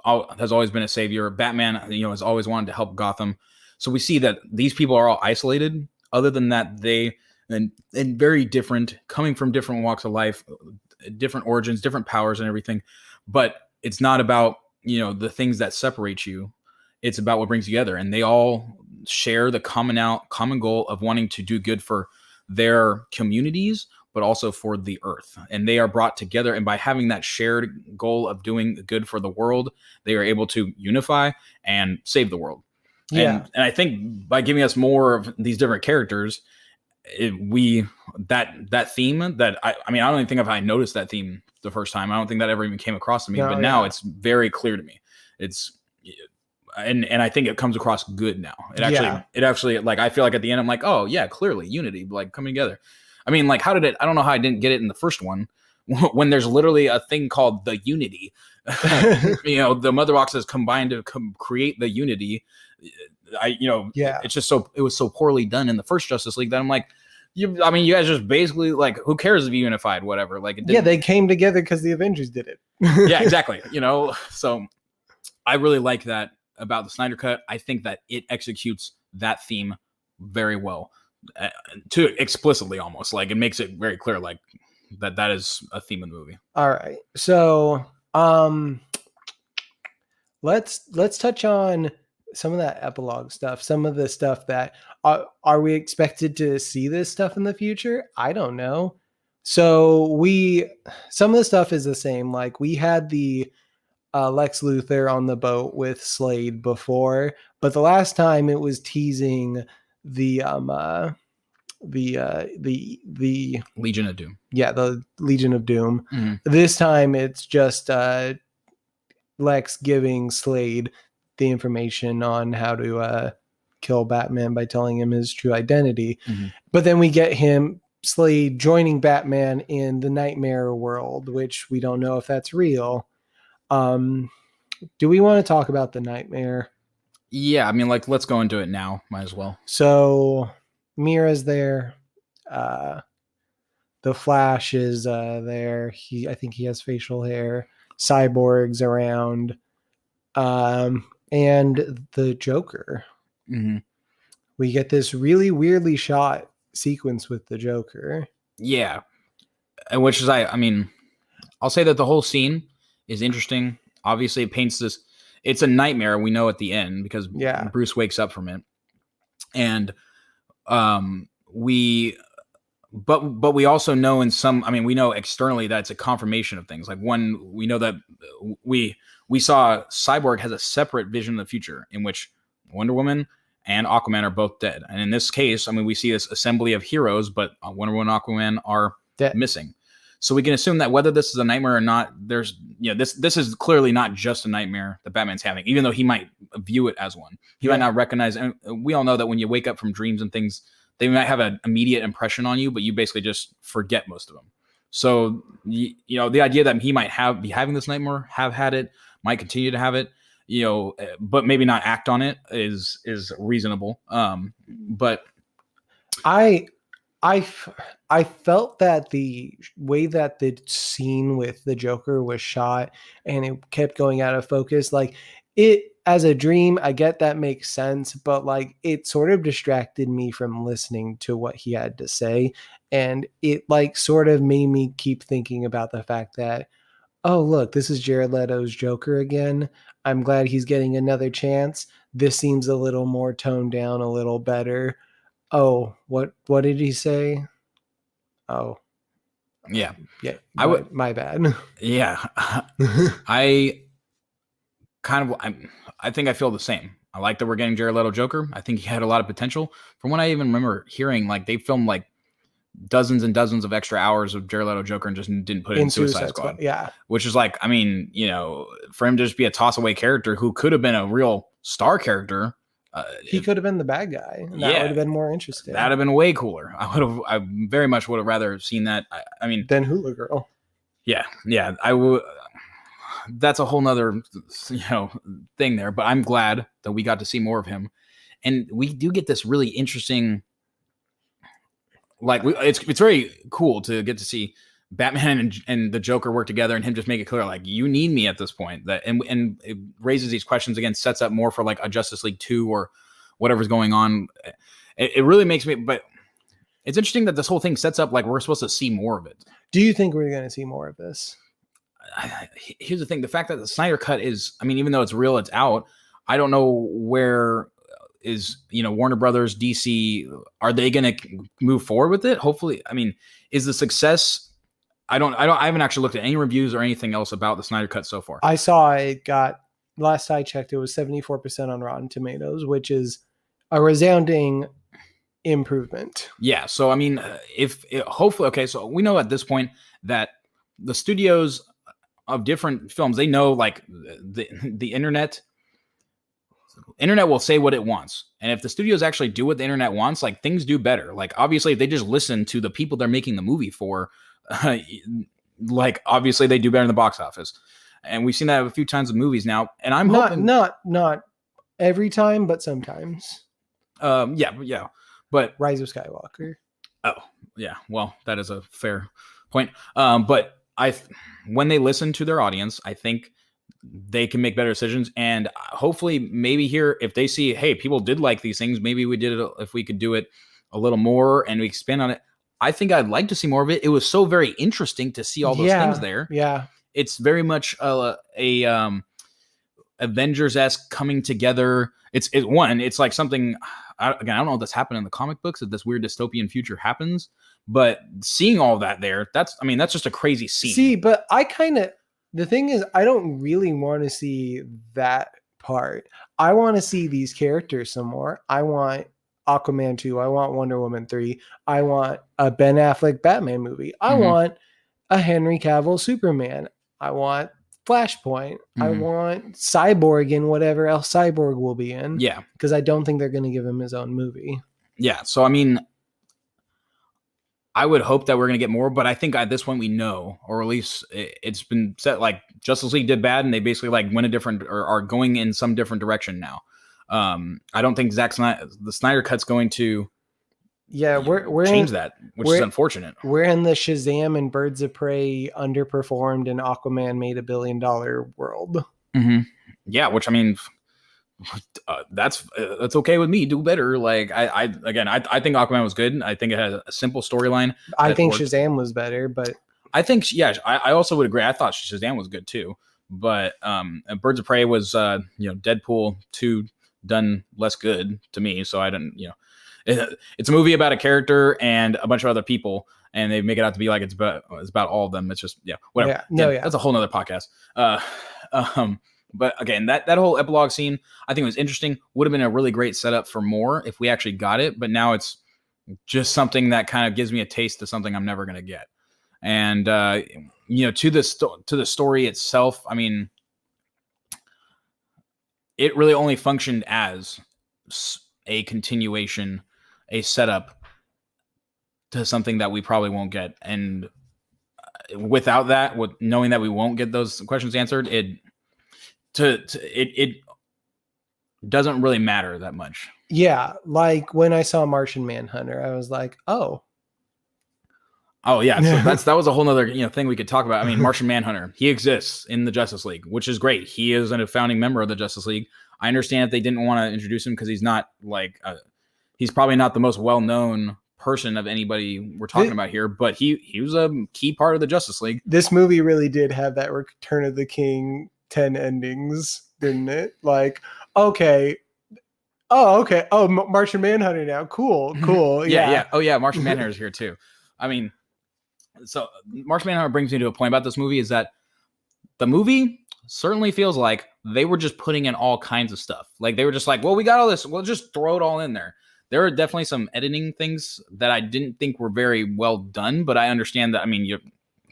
has always been a savior. Batman, has always wanted to help Gotham. So we see that these people are all isolated. Other than that, they and very different, coming from different walks of life, different origins, different powers and everything. But it's not about the things that separate you. It's about what brings you together, and they all share the common goal of wanting to do good for their communities, but also for the earth. And they are brought together, and by having that shared goal of doing good for the world, they are able to unify and save the world. Yeah. And I think by giving us more of these different characters, that theme that I mean, I don't even think if I noticed that theme the first time. I don't think that ever even came across to me. But now it's very clear to me. It's and I think it comes across good now. It actually like, I feel like at the end I'm like, oh yeah, clearly unity, like coming together. I mean, like, I don't know how I didn't get it in the first one when there's literally a thing called the Unity. The mother boxes combined to create the Unity. It's just it was so poorly done in the first Justice League that I'm like, you guys just basically, like, who cares if you unified, whatever. Like, they came together because the Avengers did it. Yeah, exactly. So I really like that about the Snyder Cut. I think that it executes that theme very well, to explicitly, almost like it makes it very clear, like that is a theme of the movie. All right, so let's touch on some of that epilogue stuff, some of the stuff that are we expected to see this stuff in the future? I don't know. So some of the stuff is the same. Like, we had the Lex Luthor on the boat with Slade before, but the last time it was teasing the Legion of Doom. Yeah, the Legion of Doom. Mm-hmm. This time it's just Lex giving Slade the information on how to kill Batman by telling him his true identity. Mm-hmm. But then we get Slade joining Batman in the Nightmare world, which we don't know if that's real. Do we want to talk about the Nightmare? Yeah, I mean, like, let's go into it now. Might as well. So Mira's there. The Flash is there. I think he has facial hair. Cyborg's around. And the Joker. Mm-hmm. We get this really weirdly shot sequence with the Joker. Yeah. And which is, I mean, I'll say that the whole scene is interesting. Obviously, it paints this. It's a nightmare, we know at the end, because Bruce wakes up from it. And we also know we know externally that it's a confirmation of things. Like, one, we know that we saw Cyborg has a separate vision of the future in which Wonder Woman and Aquaman are both dead. And in this case, I mean, we see this assembly of heroes, but Wonder Woman and Aquaman are missing. So we can assume that whether this is a nightmare or not, this is clearly not just a nightmare that Batman's having, even though he might view it as one. He might not recognize, and we all know that when you wake up from dreams and things, they might have an immediate impression on you, but you basically just forget most of them. So, the idea that he might be having this nightmare, have had it, might continue to have it, but maybe not act on it is reasonable. But I felt that the way that the scene with the Joker was shot and it kept going out of focus, like, it as a dream, I get that makes sense, but like, it sort of distracted me from listening to what he had to say. And it like sort of made me keep thinking about the fact that, oh, look, this is Jared Leto's Joker again. I'm glad he's getting another chance. This seems a little more toned down, a little better. Oh, what did he say? Oh, yeah. My bad. Yeah. I think I feel the same. I like that we're getting Jared Leto Joker. I think he had a lot of potential. From what I even remember hearing, like, they filmed like dozens and dozens of extra hours of Jared Leto Joker and just didn't put it in Suicide Squad. Yeah. Which is like, I mean, for him to just be a toss away character who could have been a real star character. He could have been the bad guy. That would have been more interesting. That'd have been way cooler. I very much would have rather seen that. I mean, than Hula Girl. Yeah. I would. That's a whole nother, thing there. But I'm glad that we got to see more of him, and we do get this really interesting. Like, it's very cool to get to see Batman and the Joker work together, and him just make it clear, like, you need me at this point. That and it raises these questions again, sets up more for like a Justice League 2 or whatever's going on. It really makes me, but it's interesting that this whole thing sets up like we're supposed to see more of it. Do you think we're going to see more of this? here's the thing: the fact that the Snyder Cut is, I mean, even though it's real, it's out. I don't know where is Warner Brothers, DC. Are they going to move forward with it? Hopefully, I mean, is the success? I haven't actually looked at any reviews or anything else about the Snyder Cut so far. I saw it got, last I checked, it was 74% on Rotten Tomatoes, which is a resounding improvement. Yeah. So, I mean, hopefully, okay. So we know at this point that the studios of different films, they know like the internet will say what it wants. And if the studios actually do what the internet wants, like things do better. Like obviously if they just listen to the people they're making the movie for, like obviously they do better in the box office. And we've seen that a few times with movies now. And I'm hoping not every time, but sometimes. Yeah. But Rise of Skywalker. Oh, yeah. Well, that is a fair point. But when they listen to their audience, I think they can make better decisions. And hopefully maybe here, if they see, hey, people did like these things, maybe we did it, if we could do it a little more and we expand on it. I think I'd like to see more of it. It was so very interesting to see all those things there. Yeah. It's very much a Avengers-esque coming together. It's like something, again, I don't know if this happened in the comic books, if this weird dystopian future happens, but seeing all that there, that's just a crazy scene. See, but the thing is, I don't really want to see that part. I want to see these characters some more. I want Aquaman 2. I want Wonder Woman 3. I want a Ben Affleck Batman movie. I want a Henry Cavill Superman. I want Flashpoint. I want Cyborg in whatever else Cyborg will be in. Yeah. Because I don't think they're going to give him his own movie. Yeah. So, I mean, I would hope that we're going to get more, but I think at this point we know, or at least it's been set, like Justice League did bad and they basically like went a different, or are going in some different direction now. I don't think the Snyder Cut's going to we're change that, which is unfortunate. We're in the Shazam and Birds of Prey underperformed and Aquaman made $1 billion world. Mm-hmm. Yeah, which I mean, that's okay with me. Do better. Like I think Aquaman was good. I think it had a simple storyline. I think Shazam was better, but I think I also would agree. I thought Shazam was good too, but Birds of Prey was Deadpool 2 done less good to me. So I didn't it's a movie about a character and a bunch of other people, and they make it out to be like it's about all of them. It's just whatever. That's a whole nother podcast. But again, that whole epilogue scene, I think it was interesting. Would have been a really great setup for more if we actually got it. But now it's just something that kind of gives me a taste of something I'm never going to get. And to the story itself, I mean, it really only functioned as a continuation, a setup to something that we probably won't get. And without that, with knowing that we won't get those questions answered, it doesn't really matter that much. Yeah, like when I saw Martian Manhunter, I was like, oh yeah. So that was a whole nother thing we could talk about. I mean, Martian Manhunter, he exists in the Justice League, which is great. He is a founding member of the Justice League. I understand if they didn't want to introduce him because he's not like he's probably not the most well-known person of anybody we're talking about here, but he was a key part of the Justice League. This movie really did have that Return of the King 10 endings, didn't it? Like, okay. Oh, Martian Manhunter now. Cool. Yeah. Oh yeah, Martian Manhunter is here too. I mean, so Martian Manhunter brings me to a point about this movie is that the movie certainly feels like they were just putting in all kinds of stuff. Like they were just like, well, we got all this. We'll just throw it all in there. There are definitely some editing things that I didn't think were very well done, but I understand that. I mean,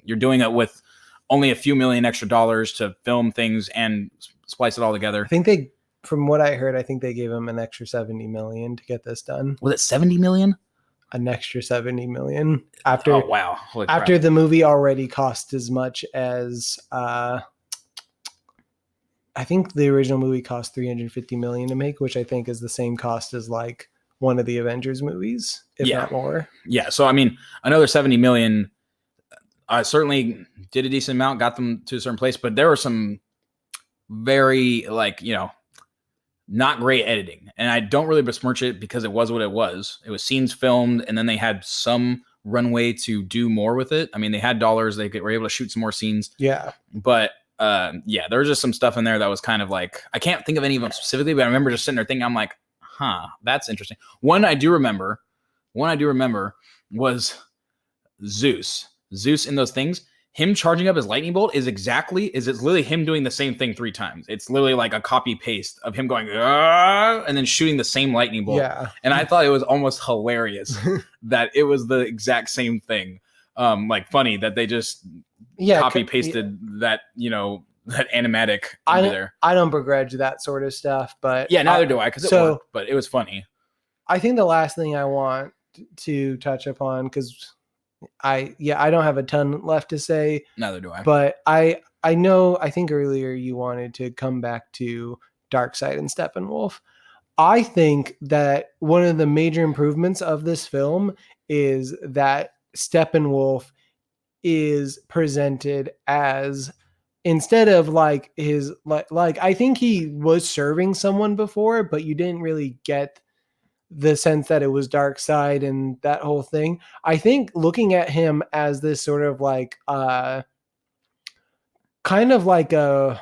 you're doing it with only a few million extra dollars to film things and splice it all together. I think from what I heard, I think they gave him an extra $70 million to get this done. Was it $70 million? An extra $70 million after. Oh wow! Holy after crap. The movie already cost as much as I think the original movie cost $350 million to make, which I think is the same cost as like one of the Avengers movies, if not more. Yeah. So I mean, another $70 million. I certainly did a decent amount, got them to a certain place, but there were some very not great editing. And I don't really besmirch it because it was what it was. It was scenes filmed and then they had some runway to do more with it. I mean, they had dollars, were able to shoot some more scenes. Yeah. But yeah, there was just some stuff in there that was kind of like, I can't think of any of them specifically, but I remember just sitting there thinking, I'm like, that's interesting. One I do remember was Zeus in those things. Him charging up his lightning bolt is it's literally him doing the same thing 3 times. It's literally like a copy paste of him going, and then shooting the same lightning bolt. Yeah. And I thought it was almost hilarious that it was the exact same thing. Like funny that they just copy pasted that, that animatic into there. I don't begrudge that sort of stuff, but yeah, neither do I, because it worked, but it was funny. I think the last thing I want to touch upon, because I don't have a ton left to say. Neither do I. But I think earlier you wanted to come back to Darkseid and Steppenwolf. I think that one of the major improvements of this film is that Steppenwolf is presented as, instead of like his like I think he was serving someone before, but you didn't really get the sense that it was Darkseid and that whole thing. I think looking at him as this sort of like kind of like a,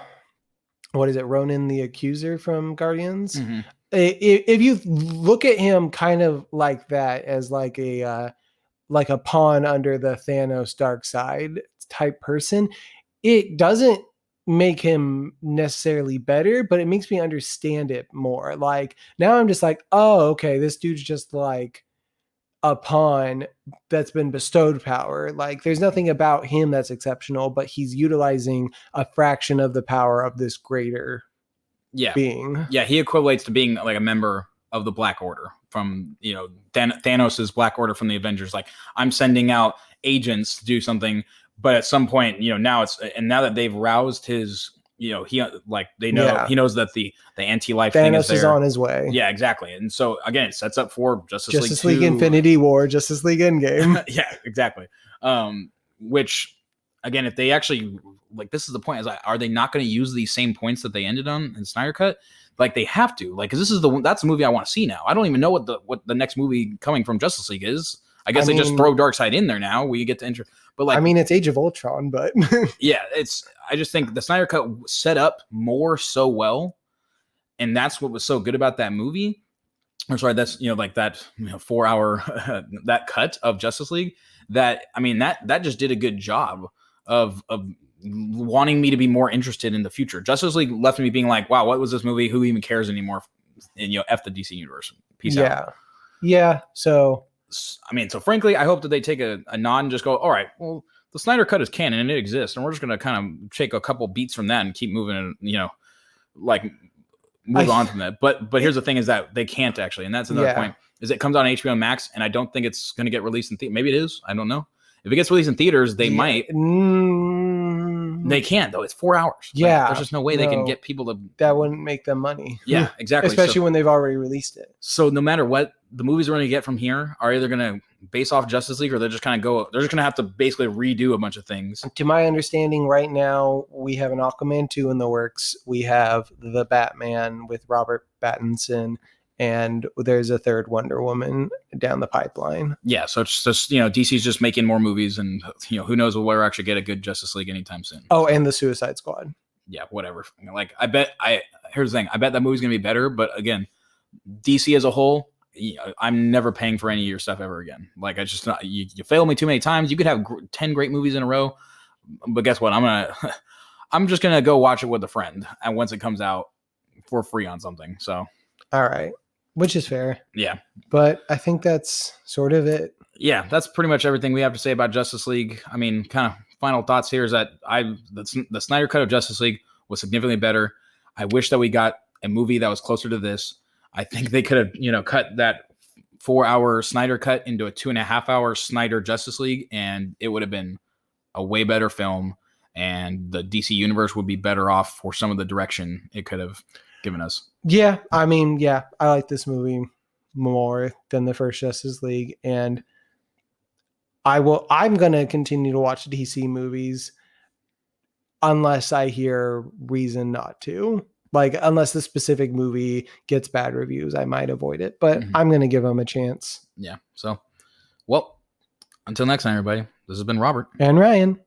what is it, Ronan the Accuser from Guardians? Mm-hmm. If you look at him kind of like that, as like a pawn under the Thanos Darkseid type person, it doesn't make him necessarily better, but it makes me understand it more. Like now I'm just like, oh, okay, this dude's just like a pawn that's been bestowed power. Like there's nothing about him that's exceptional, but he's utilizing a fraction of the power of this greater being. Yeah, he equates to being like a member of the Black Order from, Thanos's Black Order from the Avengers. Like, I'm sending out agents to do something, but at some point, now that they've roused his, he knows that the anti-life Thanos thing is there. Is on his way. Yeah, exactly. And so again, it sets up for Justice League Infinity War, Justice League Endgame. Yeah, exactly. Which again, if they actually, like, this is the point, is like, are they not going to use these same points that they ended on in Snyder Cut? Like, they have to, like, because that's the movie I want to see now. I don't even know what the next movie coming from Justice League is. I guess they just throw Darkseid in there now. We get to enter, but like, it's Age of Ultron, but yeah, I just think the Snyder Cut set up more so well, and that's what was so good about that movie. Or sorry, that's like that 4 hour that cut of Justice League. That that just did a good job of wanting me to be more interested in the future. Justice League left me being like, wow, what was this movie? Who even cares anymore? And F the DC universe. Peace out. Yeah. So frankly, I hope that they take a nod and just go, all right, well, the Snyder Cut is canon and it exists, and we're just going to kind of take a couple beats from that and keep moving and, move on from that. But here's the thing, is that they can't actually, and that's another point, is it comes out on HBO Max, and I don't think it's going to get released in theaters. Maybe it is. I don't know. If it gets released in theaters, they might. They can't, though. It's 4 hours. Yeah. There's just no way they can get people to. That wouldn't make them money. Yeah, exactly. Especially when they've already released it. So no matter what, the movies we're going to get from here are either going to base off Justice League, or they're just going to have to basically redo a bunch of things. To my understanding, right now, we have an Aquaman 2 in the works. We have the Batman with Robert Pattinson, and there's a third Wonder Woman down the pipeline. Yeah, so it's just, DC's just making more movies, and who knows if we'll actually get a good Justice League anytime soon. Oh, and the Suicide Squad. Yeah, whatever. Like, here's the thing, I bet that movie's gonna be better, but again, DC as a whole, I'm never paying for any of your stuff ever again. Like, I just you fail me too many times. You could have 10 great movies in a row, but guess what? I'm just gonna go watch it with a friend, and once it comes out for free on something. So, all right. Which is fair. Yeah. But I think that's sort of it. Yeah, that's pretty much everything we have to say about Justice League. Kind of final thoughts here is that the Snyder Cut of Justice League was significantly better. I wish that we got a movie that was closer to this. I think they could have, cut that 4 hour Snyder Cut into a 2.5 hour Snyder Justice League, and it would have been a way better film, and the DC universe would be better off for some of the direction it could have given us. Yeah, I like this movie more than the first Justice League, and I'm going to continue to watch DC movies unless I hear reason not to. Like, unless the specific movie gets bad reviews, I might avoid it, but I'm going to give them a chance. Yeah. So, well, Until next time, everybody, this has been Robert. And Ryan.